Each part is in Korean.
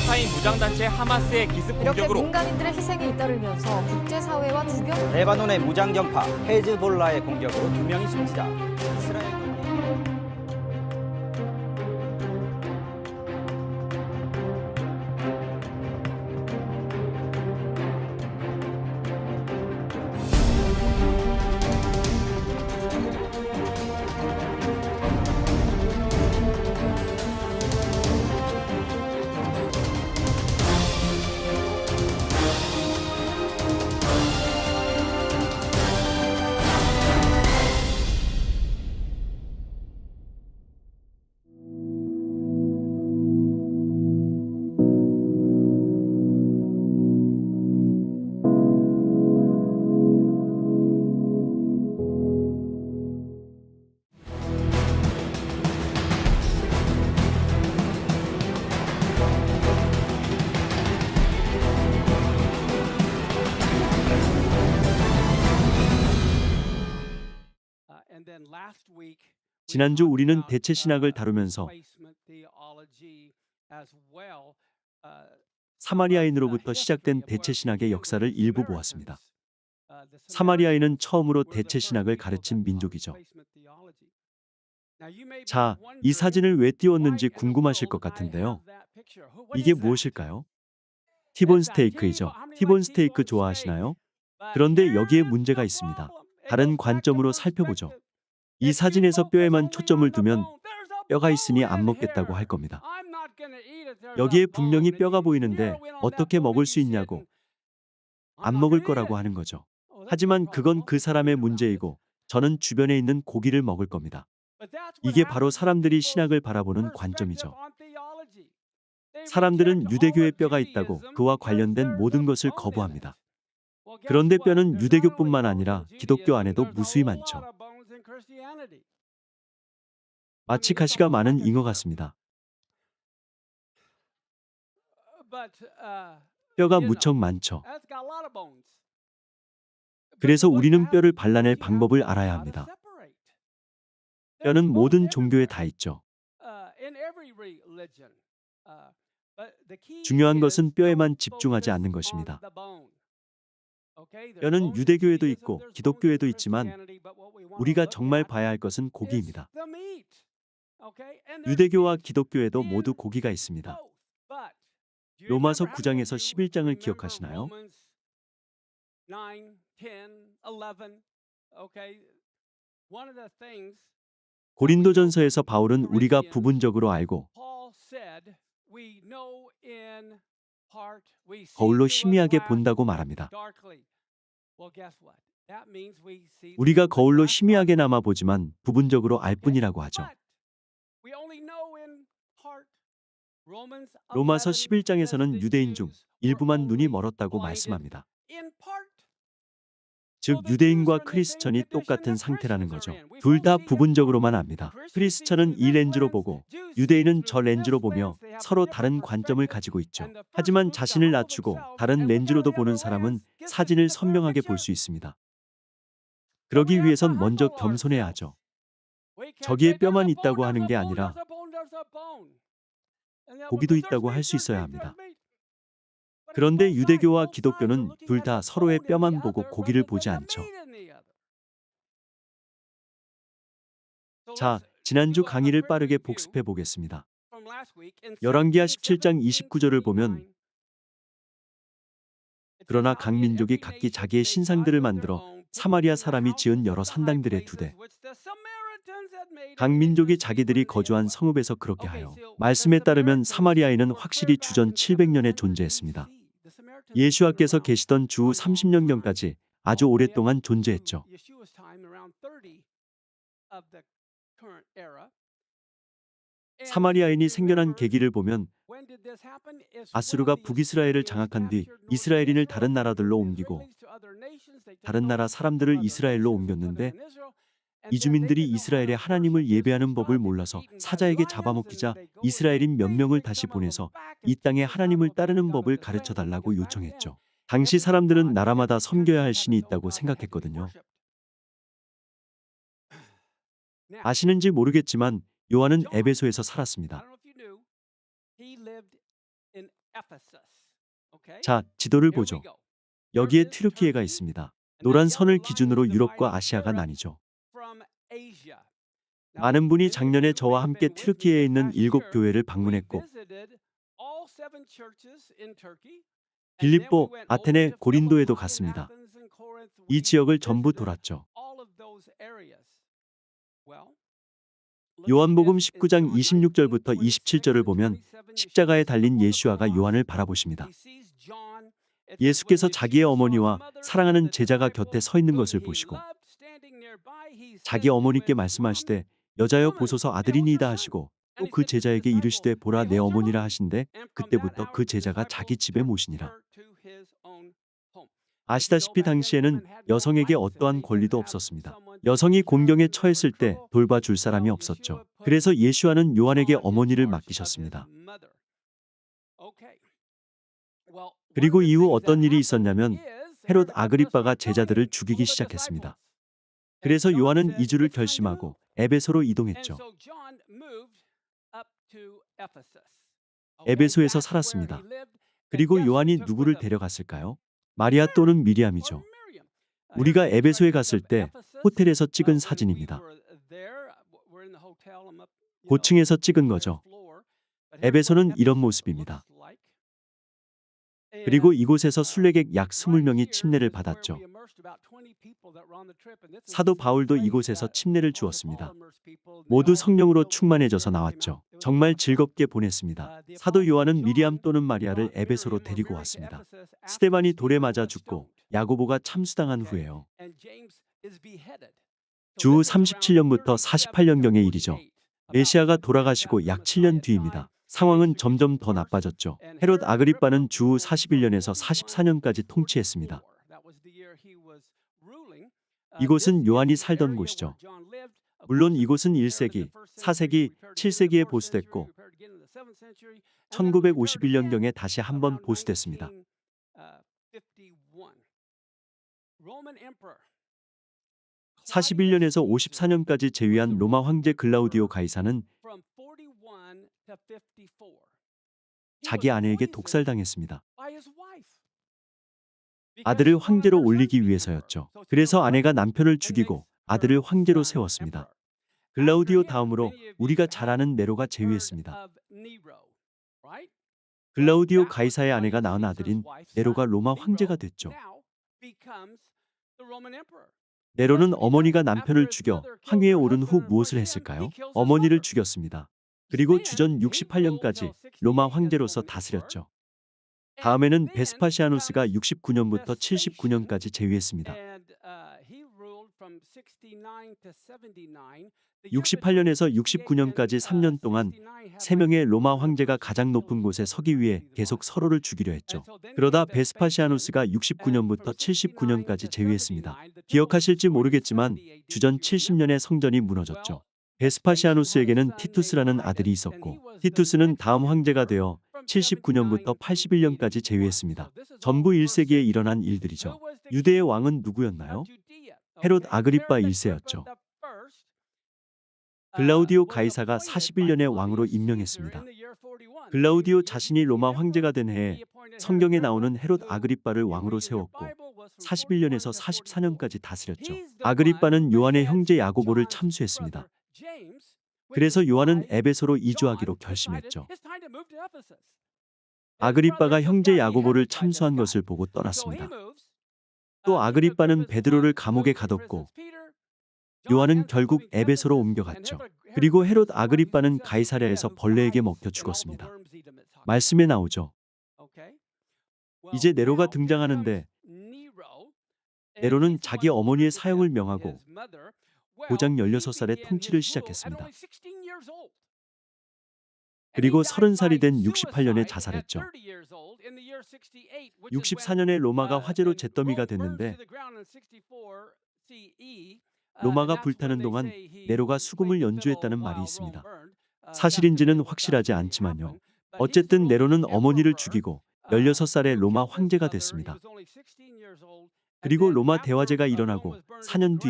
팔레스타인 무장단체 하마스의 기습 이렇게 공격으로 민간인들의 희생에 잇따르면서 국제사회와 주변 레바논의 무장정파 헤즈볼라의 공격으로 2명이 숨지다 이스라엘 지난주 우리는 대체 신학을 다루면서 사마리아인으로부터 시작된 대체 신학의 역사를 일부 보았습니다. 사마리아인은 처음으로 대체 신학을 가르친 민족이죠. 자, 이 사진을 왜 띄웠는지 궁금하실 것 같은데요. 이게 무엇일까요? 티본 스테이크이죠. 티본 스테이크 좋아하시나요? 그런데 여기에 문제가 있습니다. 다른 관점으로 살펴보죠. 이 사진에서 뼈에만 초점을 두면 뼈가 있으니 안 먹겠다고 할 겁니다. 여기에 분명히 뼈가 보이는데 어떻게 먹을 수 있냐고 안 먹을 거라고 하는 거죠. 하지만 그건 그 사람의 문제이고 저는 주변에 있는 고기를 먹을 겁니다. 이게 바로 사람들이 신학을 바라보는 관점이죠. 사람들은 유대교에 뼈가 있다고 그와 관련된 모든 것을 거부합니다. 그런데 뼈는 유대교뿐만 아니라 기독교 안에도 무수히 많죠. 마치 가시가 많은 잉어 같습니다. 뼈가 무척 많죠. 그래서 우리는 뼈를 발라낼 방법을 알아야 합니다. 뼈는 모든 종교에 다 있죠. 중요한 것은 뼈에만 집중하지 않는 것입니다. 뼈는 유대교에도 있고 기독교에도 있지만 우리가 정말 봐야 할 것은 고기입니다. 유대교와 기독교에도 모두 고기가 있습니다. 로마서 9장에서 11장을 기억하시나요? 고린도전서에서 바울은 우리가 부분적으로 알고 거울로 희미하게 본다고 말합니다. 우리가 거울로 희미하게나마 보지만 부분적으로 알 뿐이라고 하죠. 로마서 11장에서는 유대인 중 일부만 눈이 멀었다고 말씀합니다. 즉 유대인과 크리스천이 똑같은 상태라는 거죠. 둘 다 부분적으로만 압니다. 크리스천은 이 렌즈로 보고 유대인은 저 렌즈로 보며 서로 다른 관점을 가지고 있죠. 하지만 자신을 낮추고 다른 렌즈로도 보는 사람은 사진을 선명하게 볼 수 있습니다. 그러기 위해선 먼저 겸손해야 하죠. 저기에 뼈만 있다고 하는 게 아니라 고기도 있다고 할 수 있어야 합니다. 그런데 유대교와 기독교는 둘 다 서로의 뼈만 보고 고기를 보지 않죠. 자, 지난주 강의를 빠르게 복습해 보겠습니다. 열왕기하 17장 29절을 보면 그러나 각 민족이 각기 자기의 신상들을 만들어 사마리아 사람이 지은 여러 산당들에 두되 각 민족이 자기들이 거주한 성읍에서 그렇게 하여 말씀에 따르면 사마리아에는 확실히 주전 700년에 존재했습니다. 예수와께서 계시던 주 30년경까지 아주 오랫동안 존재했죠. 사마리아인이 생겨난 계기를 보면 아수르가 북이스라엘을 장악한 뒤 이스라엘인을 다른 나라들로 옮기고 다른 나라 사람들을 이스라엘로 옮겼는데 이주민들이 이스라엘의 하나님을 예배하는 법을 몰라서 사자에게 잡아먹히자 이스라엘인 몇 명을 다시 보내서 이 땅에 하나님을 따르는 법을 가르쳐달라고 요청했죠. 당시 사람들은 나라마다 섬겨야 할 신이 있다고 생각했거든요. 아시는지 모르겠지만 요한은 에베소에서 살았습니다. 자, 지도를 보죠. 여기에 튀르키예가 있습니다. 노란 선을 기준으로 유럽과 아시아가 나뉘죠. 많은 분이 작년에 저와 함께 튀르키예에 있는 7교회를 방문했고 빌립보, 아테네, 고린도에도 갔습니다. 이 지역을 전부 돌았죠. 요한복음 19장 26절부터 27절을 보면 십자가에 달린 예수아가 요한을 바라보십니다. 예수께서 자기의 어머니와 사랑하는 제자가 곁에 서 있는 것을 보시고 자기 어머니께 말씀하시되 여자여 보소서 아들이니이다 하시고 또 그 제자에게 이르시되 보라 내 어머니라 하신대 그때부터 그 제자가 자기 집에 모시니라. 아시다시피 당시에는 여성에게 어떠한 권리도 없었습니다. 여성이 곤경에 처했을 때 돌봐줄 사람이 없었죠. 그래서 예수와는 요한에게 어머니를 맡기셨습니다. 그리고 이후 어떤 일이 있었냐면 헤롯 아그리빠가 제자들을 죽이기 시작했습니다. 그래서 요한은 이주를 결심하고 에베소로 이동했죠. 에베소에서 살았습니다. 그리고 요한이 누구를 데려갔을까요? 마리아 또는 미리암이죠. 우리가 에베소에 갔을 때 호텔에서 찍은 사진입니다. 고층에서 찍은 거죠. 에베소는 이런 모습입니다. 그리고 이곳에서 순례객 약 20명이 침례를 받았죠. 사도 바울도 이곳에서 침례를 주었습니다. 모두 성령으로 충만해져서 나왔죠. 정말 즐겁게 보냈습니다. 사도 요한은 미리암 또는 마리아를 에베소로 데리고 왔습니다. 스데반이 돌에 맞아 죽고 야고보가 참수당한 후에요. 주 37년부터 48년경의 일이죠. 메시아가 돌아가시고 약 7년 뒤입니다. 상황은 점점 더 나빠졌죠. 헤롯 아그리빠는 주 41년에서 44년까지 통치했습니다. 이곳은 요한이 살던 곳이죠. 물론 이곳은 1세기, 4세기, 7세기에 보수됐고 1951년경에 다시 한번 보수됐습니다. 41년에서 54년까지 재위한 로마 황제 글라우디오 가이사는 자기 아내에게 독살당했습니다. 아들을 황제로 올리기 위해서였죠. 그래서 아내가 남편을 죽이고 아들을 황제로 세웠습니다. 글라우디오 다음으로 우리가 잘 아는 네로가 재위했습니다. 글라우디오 가이사의 아내가 낳은 아들인 네로가 로마 황제가 됐죠. 네로는 어머니가 남편을 죽여 황위에 오른 후 무엇을 했을까요? 어머니를 죽였습니다. 그리고 주전 68년까지 로마 황제로서 다스렸죠. 다음에는 베스파시아누스가 69년부터 79년까지 재위했습니다. 68년에서 69년까지 3년 동안 3명의 로마 황제가 가장 높은 곳에 서기 위해 계속 서로를 죽이려 했죠. 그러다 베스파시아누스가 69년부터 79년까지 재위했습니다. 기억하실지 모르겠지만 주전 70년에 성전이 무너졌죠. 베스파시아누스에게는 티투스라는 아들이 있었고 티투스는 다음 황제가 되어 79년부터 81년까지 재위했습니다. 전부 1세기에 일어난 일들이죠. 유대의 왕은 누구였나요? 헤롯 아그리빠 1세였죠. 글라우디오 가이사가 41년에 왕으로 임명했습니다. 글라우디오 자신이 로마 황제가 된 해에 성경에 나오는 헤롯 아그리빠를 왕으로 세웠고 41년에서 44년까지 다스렸죠. 아그리빠는 요한의 형제 야고보를 참수했습니다. 그래서 요한은 에베소로 이주하기로 결심했죠. 아그리빠가 형제 야고보를 참수한 것을 보고 떠났습니다. 또 아그리빠는 베드로를 감옥에 가뒀고 요한은 결국 에베소로 옮겨갔죠. 그리고 헤롯 아그리빠는 가이사랴에서 벌레에게 먹혀 죽었습니다. 말씀에 나오죠. 이제 네로가 등장하는데 네로는 자기 어머니의 사형을 명하고 고작 16살에 통치를 시작했습니다. 그리고 30살이 된 68년에 자살했죠. 64년에 로마가 화재로 잿더미가 됐는데 로마가 불타는 동안 네로가 수금을 연주했다는 말이 있습니다. 사실인지는 확실하지 않지만요. 어쨌든 네로는 어머니를 죽이고 16살에 로마 황제가 됐습니다. 그리고 로마 대화제가 일어나고 4년 뒤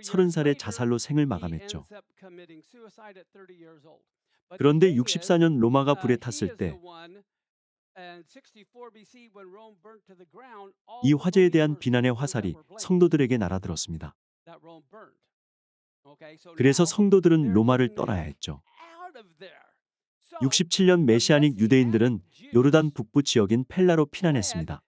30살의 자살로 생을 마감했죠. 그런데 64년 로마가 불에 탔을 때 이 화재에 대한 비난의 화살이 성도들에게 날아들었습니다. 그래서 성도들은 로마를 떠나야 했죠. 67년 메시아닉 유대인들은 요르단 북부 지역인 펠라로 피난했습니다.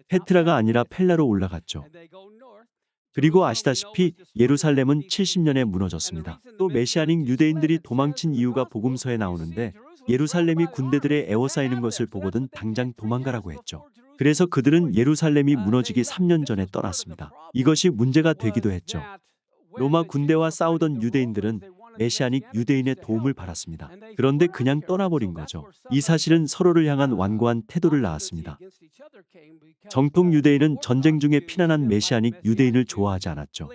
페트라가 아니라 펠라로 올라갔죠. 그리고 아시다시피 예루살렘은 70년에 무너졌습니다. 또 메시아닉 유대인들이 도망친 이유가 복음서에 나오는데 예루살렘이 군대들에 에워싸이는 것을 보거든 당장 도망가라고 했죠. 그래서 그들은 예루살렘이 무너지기 3년 전에 떠났습니다. 이것이 문제가 되기도 했죠. 로마 군대와 싸우던 유대인들은 메시아닉 유대인의 도움을 받았습니다. 그런데 그냥 떠나버린 거죠. 이 사실은 서로를 향한 완고한 태도를 낳았습니다. 정통 유대인은 전쟁 중에 피난한 메시아닉 유대인을 좋아하지 않았죠.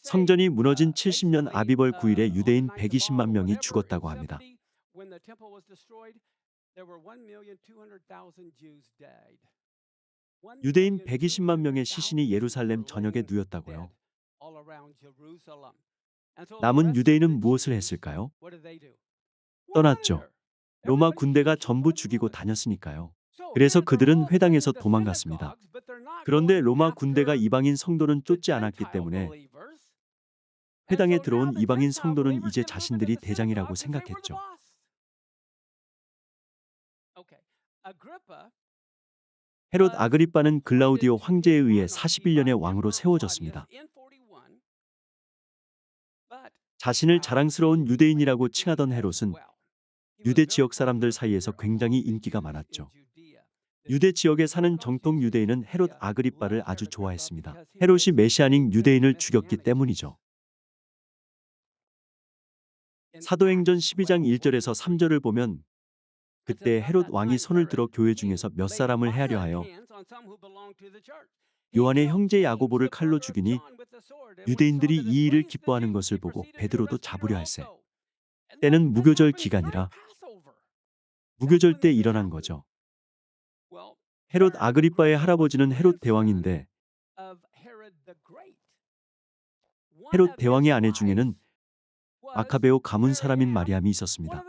성전이 무너진 70년 아비벌 9일에 유대인 120만 명이 죽었다고 합니다. 유대인 120만 명의 시신이 예루살렘 전역에 누였다고요. 남은 유대인은 무엇을 했을까요? 떠났죠. 로마 군대가 전부 죽이고 다녔으니까요. 그래서 그들은 회당에서 도망갔습니다. 그런데 로마 군대가 이방인 성도는 쫓지 않았기 때문에 회당에 들어온 이방인 성도는 이제 자신들이 대장이라고 생각했죠. 헤롯 아그리빠는 글라우디오 황제에 의해 41년의 왕으로 세워졌습니다. 자신을 자랑스러운 유대인이라고 칭하던 헤롯은 유대 지역 사람들 사이에서 굉장히 인기가 많았죠. 유대 지역에 사는 정통 유대인은 헤롯 아그리빠를 아주 좋아했습니다. 헤롯이 메시아닉 유대인을 죽였기 때문이죠. 사도행전 12장 1절에서 3절을 보면 그때 헤롯 왕이 손을 들어 교회 중에서 몇 사람을 해하려 하여 요한의 형제 야고보를 칼로 죽이니 유대인들이 이 일을 기뻐하는 것을 보고 베드로도 잡으려 할세. 때는 무교절 기간이라 무교절 때 일어난 거죠. 헤롯 아그리빠의 할아버지는 헤롯 대왕인데 헤롯 대왕의 아내 중에는 마카베오 가문 사람인 마리암이 있었습니다.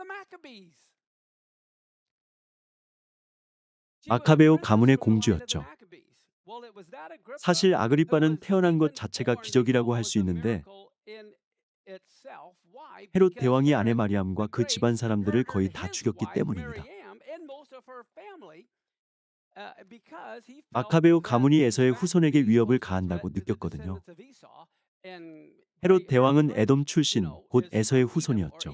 마카베오 가문의 공주였죠. 사실 아그리빠는 태어난 것 자체가 기적이라고 할 수 있는데 헤롯 대왕이 아내 마리암과 그 집안 사람들을 거의 다 죽였기 때문입니다. 마카베오 가문이 에서의 후손에게 위협을 가한다고 느꼈거든요. 헤롯 대왕은 에돔 출신, 곧 에서의 후손이었죠.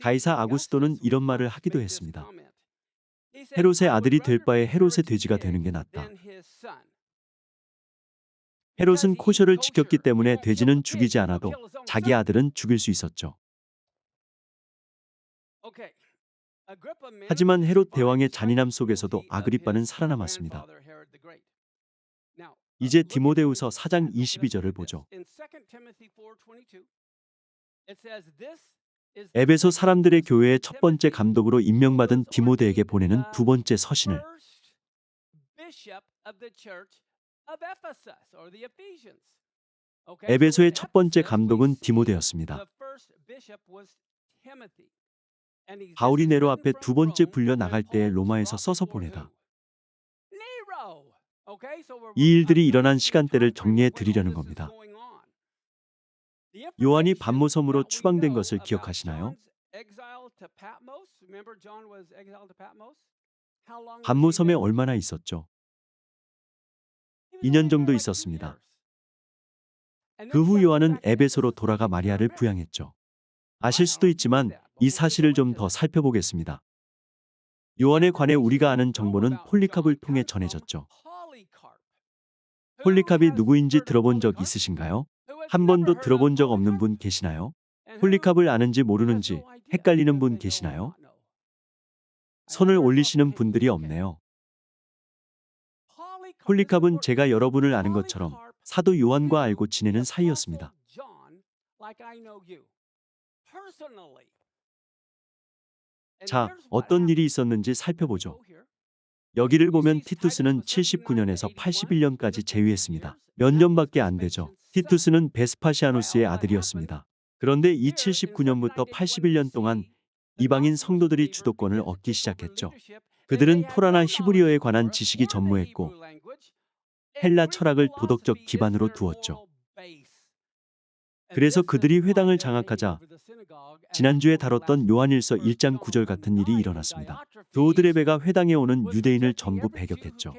가이사 아구스도는 이런 말을 하기도 했습니다. 헤롯의 아들이 될 바에 헤롯의 돼지가 되는 게 낫다. 헤롯은 코셔를 지켰기 때문에 돼지는 죽이지 않아도 자기 아들은 죽일 수 있었죠. 하지만 헤롯 대왕의 잔인함 속에서도 아그리빠는 살아남았습니다. 이제 디모데후서 4장 22절을 보죠. 에베소 사람들의 교회의 첫 번째 감독으로 임명받은 디모데에게 보내는 두 번째 서신을 에베소의 첫 번째 감독은 디모데였습니다. 바울이 네로 앞에 두 번째 불려 나갈 때에 로마에서 써서 보내다. 이 일들이 일어난 시간대를 정리해 드리려는 겁니다. 요한이 반모섬으로 추방된 것을 기억하시나요? 반모섬에 얼마나 있었죠? 2년 정도 있었습니다. 그 후 요한은 에베소로 돌아가 마리아를 부양했죠. 아실 수도 있지만 이 사실을 좀 더 살펴보겠습니다. 요한에 관해 우리가 아는 정보는 폴리캅을 통해 전해졌죠. 폴리캅이 누구인지 들어본 적 있으신가요? 한 번도 들어본 적 없는 분 계시나요? 폴리캅을 아는지 모르는지 헷갈리는 분 계시나요? 손을 올리시는 분들이 없네요. 폴리캅은 제가 여러분을 아는 것처럼 사도 요한과 알고 지내는 사이였습니다. 자, 어떤 일이 있었는지 살펴보죠. 여기를 보면 티투스는 79년에서 81년까지 재위했습니다. 몇 년밖에 안 되죠. 티투스는 베스파시아누스의 아들이었습니다. 그런데 이 79년부터 81년 동안 이방인 성도들이 주도권을 얻기 시작했죠. 그들은 토라나 히브리어에 관한 지식이 전무했고 헬라 철학을 도덕적 기반으로 두었죠. 그래서 그들이 회당을 장악하자 지난주에 다뤘던 요한일서 1장 9절 같은 일이 일어났습니다. 도드레베가 회당에 오는 유대인을 전부 배격했죠.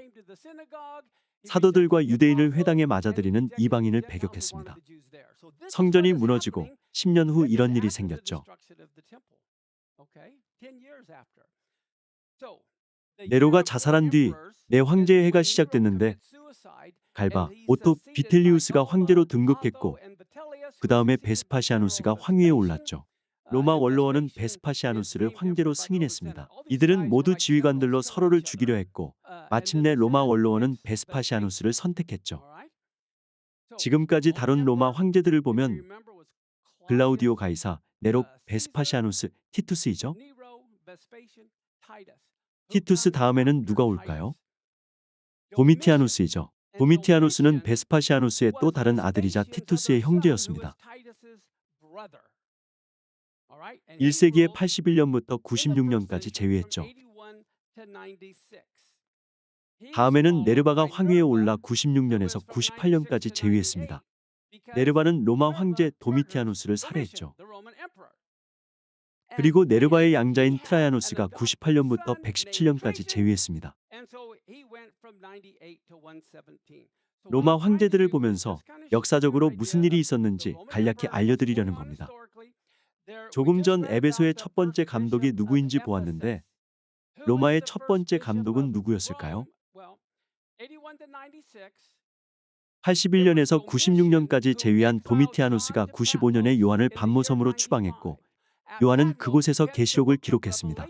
사도들과 유대인을 회당에 맞아들이는 이방인을 배격했습니다. 성전이 무너지고 10년 후 이런 일이 생겼죠. 네로가 자살한 뒤 내 황제의 해가 시작됐는데 갈바, 오토 비텔리우스가 황제로 등극했고 그 다음에 베스파시아누스가 황위에 올랐죠. 로마 원로원은 베스파시아누스를 황제로 승인했습니다. 이들은 모두 지휘관들로 서로를 죽이려 했고 마침내 로마 원로원은 베스파시아누스를 선택했죠. 지금까지 다룬 로마 황제들을 보면 글라우디오 가이사, 네로, 베스파시아누스, 티투스이죠. 티투스 다음에는 누가 올까요? 도미티아누스이죠. 도미티아누스는 베스파시아누스의 또 다른 아들이자 티투스의 형제였습니다. 1세기의 81년부터 96년까지 재위했죠. 다음에는 네르바가 황위에 올라 96년에서 98년까지 재위했습니다. 네르바는 로마 황제 도미티아누스를 살해했죠. 그리고 네르바의 양자인 트라야누스가 98년부터 117년까지 재위했습니다. 로마 황제들을 보면서 역사적으로 무슨 일이 있었는지 간략히 알려드리려는 겁니다. 조금 전 에베소의 첫 번째 감독이 누구인지 보았는데 로마의 첫 번째 감독은 누구였을까요? 81년에서 96년까지 재위한 도미티아누스가 95년에 요한을 반모섬으로 추방했고 요한은 그곳에서 계시록을 기록했습니다.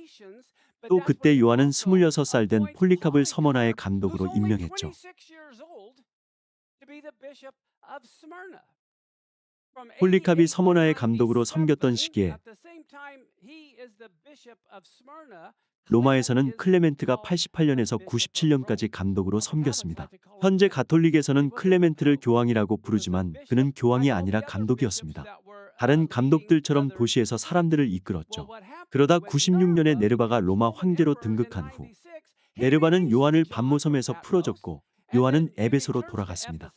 또 그때 요한은 26살 된 폴리캅을 서머나의 감독으로 임명했죠. 폴리캅이 서머나의 감독으로 섬겼던 시기에 로마에서는 클레멘트가 88년에서 97년까지 감독으로 섬겼습니다. 현재 가톨릭에서는 클레멘트를 교황이라고 부르지만 그는 교황이 아니라 감독이었습니다. 다른 감독들처럼 도시에서 사람들을 이끌었죠. 그러다 96년에 네르바가 로마 황제로 등극한 후 네르바는 요한을 반모섬에서 풀어줬고 요한은 에베소로 돌아갔습니다.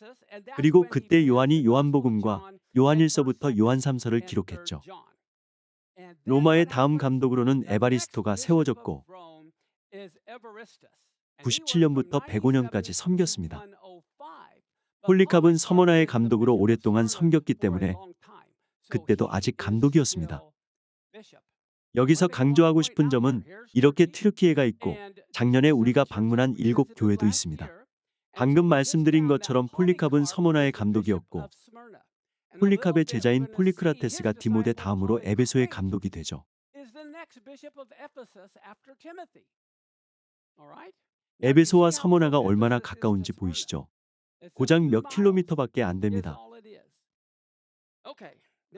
그리고 그때 요한이 요한복음과 요한일서부터 요한삼서를 기록했죠. 로마의 다음 감독으로는 에바리스토가 세워졌고 97년부터 105년까지 섬겼습니다. 폴리캅은 서머나의 감독으로 오랫동안 섬겼기 때문에 그때도 아직 감독이었습니다. 여기서 강조하고 싶은 점은 이렇게 튀르키예가 있고 작년에 우리가 방문한 7교회도 있습니다. 방금 말씀드린 것처럼 폴리캅은 서머나의 감독이었고 폴리캅의 제자인 폴리크라테스가 디모데 다음으로 에베소의 감독이 되죠. 에베소와 서머나가 얼마나 가까운지 보이시죠? 고작 몇 킬로미터밖에 안 됩니다.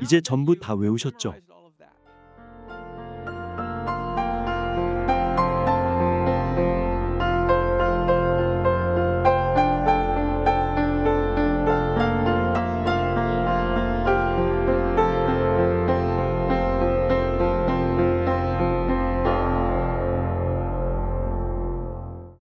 이제 전부 다 외우셨죠?